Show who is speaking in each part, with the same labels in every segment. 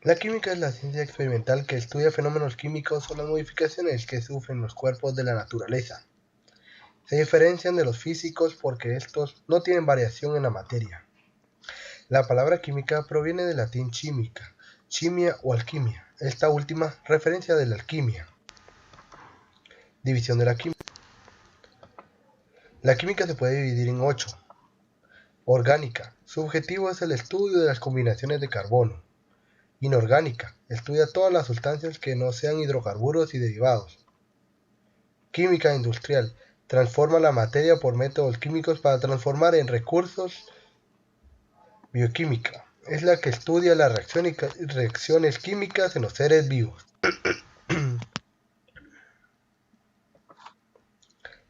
Speaker 1: La química es la ciencia experimental que estudia fenómenos químicos o las modificaciones que sufren los cuerpos de la naturaleza. Se diferencian de los físicos porque estos no tienen variación en la materia. La palabra química proviene del latín chimica, chimia o alquimia, esta última referencia de la alquimia. División de la química. La química se puede dividir en 8. Orgánica. Su objetivo es el estudio de las combinaciones de carbono. Inorgánica. Estudia todas las sustancias que no sean hidrocarburos y derivados. Química industrial. Transforma la materia por métodos químicos para transformar en recursos. Bioquímica. Es la que estudia las reacciones químicas en los seres vivos.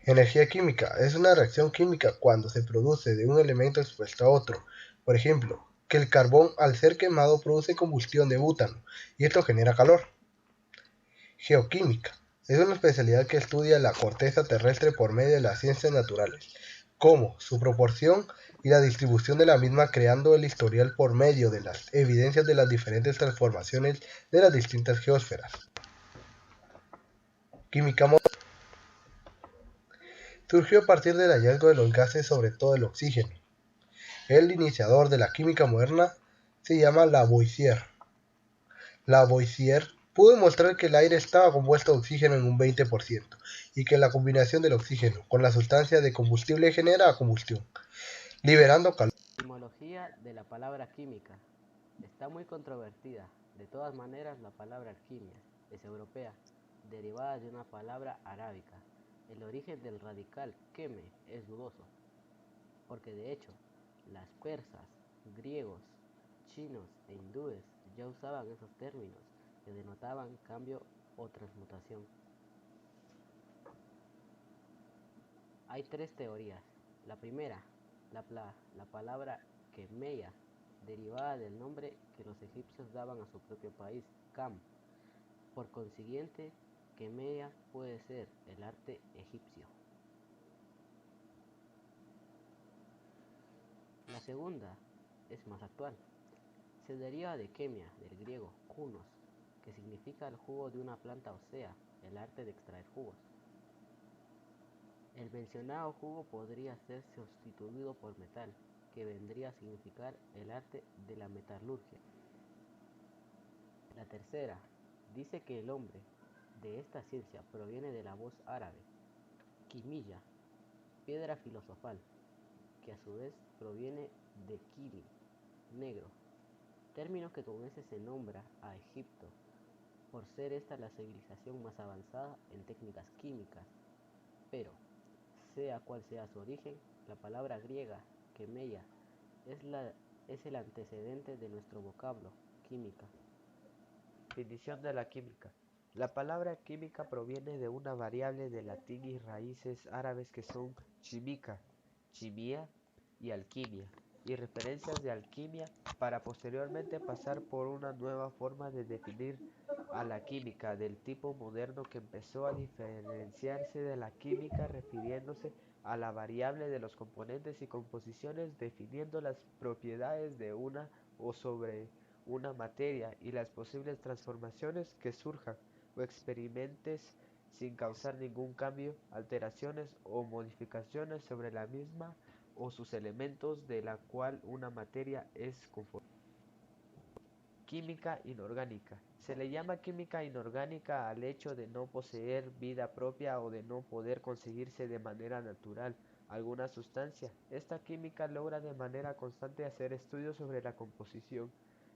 Speaker 1: Energía química. Es una reacción química cuando se produce de un elemento expuesto a otro. Por ejemplo, que el carbón al ser quemado produce combustión de butano y esto genera calor. Geoquímica. Es una especialidad que estudia la corteza terrestre por medio de las ciencias naturales, como su proporción y la distribución de la misma, creando el historial por medio de las evidencias de las diferentes transformaciones de las distintas geosferas. Química moderna. Surgió a partir del hallazgo de los gases, sobre todo el oxígeno. El iniciador de la química moderna se llama Lavoisier. Lavoisier pudo demostrar que el aire estaba compuesto de oxígeno en un 20% y que la combinación del oxígeno con la sustancia de combustible genera combustión, liberando calor.
Speaker 2: Etimología de la palabra química. Está muy controvertida. De todas maneras, la palabra alquimia es europea, derivada de una palabra arábica. El origen del radical queme es dudoso, porque de hecho, las persas, griegos, chinos e hindúes ya usaban esos términos que denotaban cambio o transmutación. Hay tres teorías. La primera, la palabra quemeya, derivada del nombre que los egipcios daban a su propio país, Cam. Por consiguiente, quemeya puede ser el arte egipcio. La segunda es más actual. Se deriva de quemia, del griego kunos, que significa el jugo de una planta, o sea, el arte de extraer jugos. El mencionado jugo podría ser sustituido por metal, que vendría a significar el arte de la metalurgia. La tercera dice que el nombre de esta ciencia proviene de la voz árabe, quimilla, piedra filosofal, que a su vez proviene de kili, negro, término que con ese se nombra a Egipto, por ser esta la civilización más avanzada en técnicas químicas. Pero, sea cual sea su origen, la palabra griega quemeia es, es el antecedente de nuestro vocablo química.
Speaker 3: Definición de la química. La palabra química proviene de una variable de latín y raíces árabes que son chimica, chimía y alquimia, y referencias de alquimia para posteriormente pasar por una nueva forma de definir a la química del tipo moderno que empezó a diferenciarse de la química refiriéndose a la variable de los componentes y composiciones definiendo las propiedades de una o sobre una materia y las posibles transformaciones que surjan o experimentes sin causar ningún cambio, alteraciones o modificaciones sobre la misma o sus elementos de la cual una materia es conformada. Química inorgánica. Se le llama química inorgánica al hecho de no poseer vida propia o de no poder conseguirse de manera natural alguna sustancia. Esta química logra de manera constante hacer estudios sobre la composición,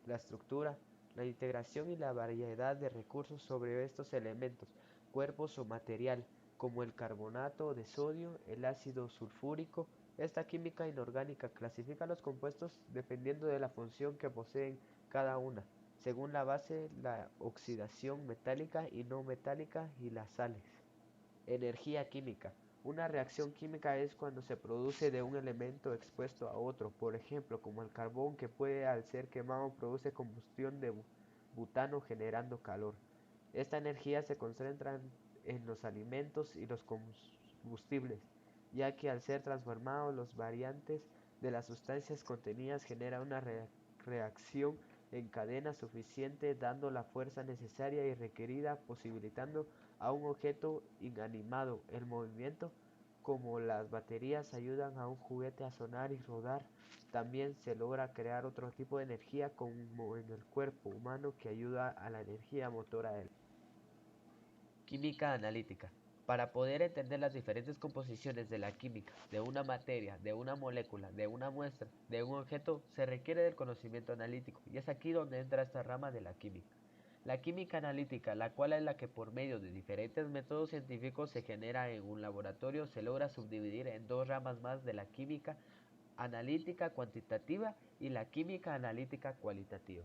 Speaker 3: la estructura, la integración y la variedad de recursos sobre estos elementos, cuerpos o material, como el carbonato de sodio, el ácido sulfúrico. Esta química inorgánica clasifica los compuestos dependiendo de la función que poseen cada una, según la base, la oxidación metálica y no metálica y las sales. Energía química. Una reacción química es cuando se produce de un elemento expuesto a otro, por ejemplo, como el carbón que puede al ser quemado produce combustión de butano generando calor. Esta energía se concentra en los alimentos y los combustibles, ya que al ser transformados los variantes de las sustancias contenidas genera una reacción en cadena suficiente, dando la fuerza necesaria y requerida, posibilitando a un objeto inanimado el movimiento. Como las baterías ayudan a un juguete a sonar y rodar, también se logra crear otro tipo de energía como en el cuerpo humano que ayuda a la energía motora del Química analítica. Para poder entender las diferentes composiciones de la química, de una materia, de una molécula, de una muestra, de un objeto, se requiere del conocimiento analítico, y es aquí donde entra esta rama de la química. La química analítica, la cual es la que por medio de diferentes métodos científicos se genera en un laboratorio, se logra subdividir en dos ramas más de la química analítica cuantitativa y la química analítica cualitativa.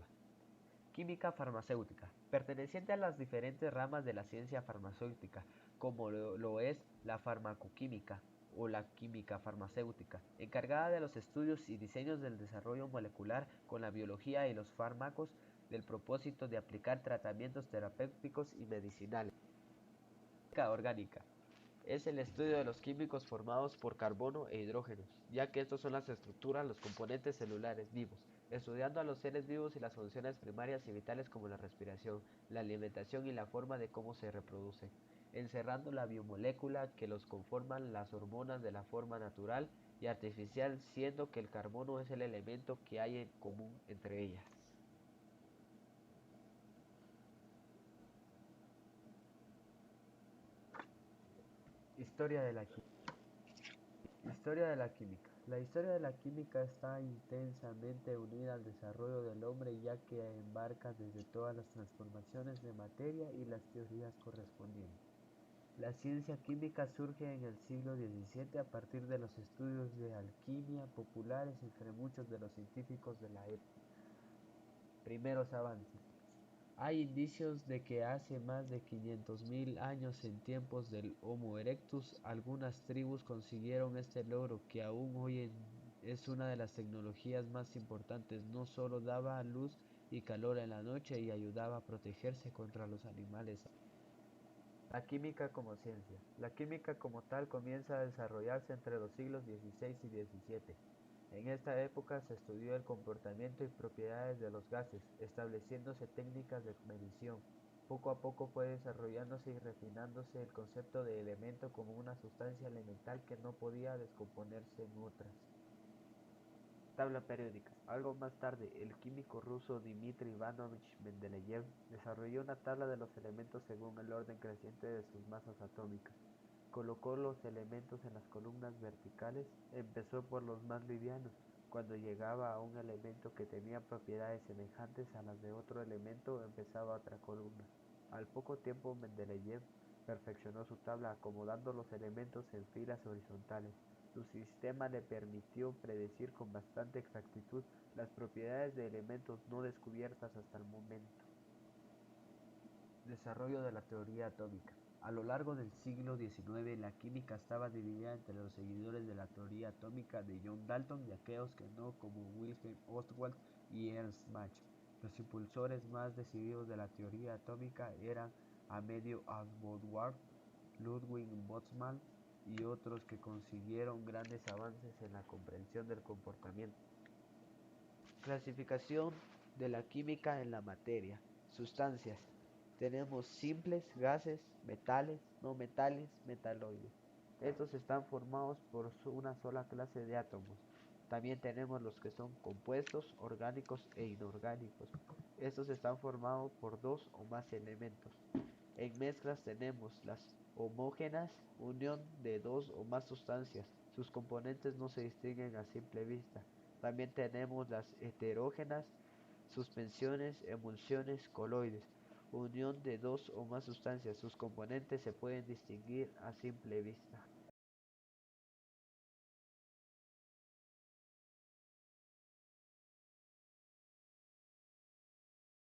Speaker 3: Química farmacéutica, perteneciente a las diferentes ramas de la ciencia farmacéutica, como lo es la farmacoquímica o la química farmacéutica, encargada de los estudios y diseños del desarrollo molecular con la biología y los fármacos del propósito de aplicar tratamientos terapéuticos y medicinales. Química orgánica, es el estudio de los químicos formados por carbono e hidrógenos, ya que estos son las estructuras, los componentes celulares vivos, estudiando a los seres vivos y las funciones primarias y vitales como la respiración, la alimentación y la forma de cómo se reproducen, encerrando la biomolécula que los conforman las hormonas de la forma natural y artificial, siendo que el carbono es el elemento que hay en común entre ellas. Historia de la química. Historia de la química. La historia de la química está intensamente unida al desarrollo del hombre, ya que embarca desde todas las transformaciones de materia y las teorías correspondientes. La ciencia química surge en el siglo XVII a partir de los estudios de alquimia populares entre muchos de los científicos de la época. Primeros avances. Hay indicios de que hace más de 500.000 años, en tiempos del Homo erectus, algunas tribus consiguieron este logro que aún hoy es una de las tecnologías más importantes. No solo daba luz y calor en la noche y ayudaba a protegerse contra los animales. La química como ciencia. La química como tal comienza a desarrollarse entre los siglos XVI y XVII. En esta época se estudió el comportamiento y propiedades de los gases, estableciéndose técnicas de medición. Poco a poco fue desarrollándose y refinándose el concepto de elemento como una sustancia elemental que no podía descomponerse en otras. Tabla periódica. Algo más tarde, el químico ruso Dmitri Ivanovich Mendeleev desarrolló una tabla de los elementos según el orden creciente de sus masas atómicas. Colocó los elementos en las columnas verticales, empezó por los más livianos. Cuando llegaba a un elemento que tenía propiedades semejantes a las de otro elemento, empezaba otra columna. Al poco tiempo, Mendeleev perfeccionó su tabla acomodando los elementos en filas horizontales. Su sistema le permitió predecir con bastante exactitud las propiedades de elementos no descubiertas hasta el momento. Desarrollo de la teoría atómica. A lo largo del siglo XIX, la química estaba dividida entre los seguidores de la teoría atómica de John Dalton y aquellos que no, como Wilhelm Ostwald y Ernst Mach. Los impulsores más decididos de la teoría atómica eran Amedio Ausubord, Ludwig Boltzmann y otros que consiguieron grandes avances en la comprensión del comportamiento. Clasificación de la química en la materia. Sustancias. Tenemos simples, gases, metales, no metales, metaloides. Estos están formados por una sola clase de átomos. También tenemos los que son compuestos, orgánicos e inorgánicos. Estos están formados por dos o más elementos. En mezclas tenemos las homogéneas, unión de dos o más sustancias. Sus componentes no se distinguen a simple vista. También tenemos las heterógenas, suspensiones, emulsiones, coloides, unión de dos o más sustancias. Sus componentes se pueden distinguir a simple vista.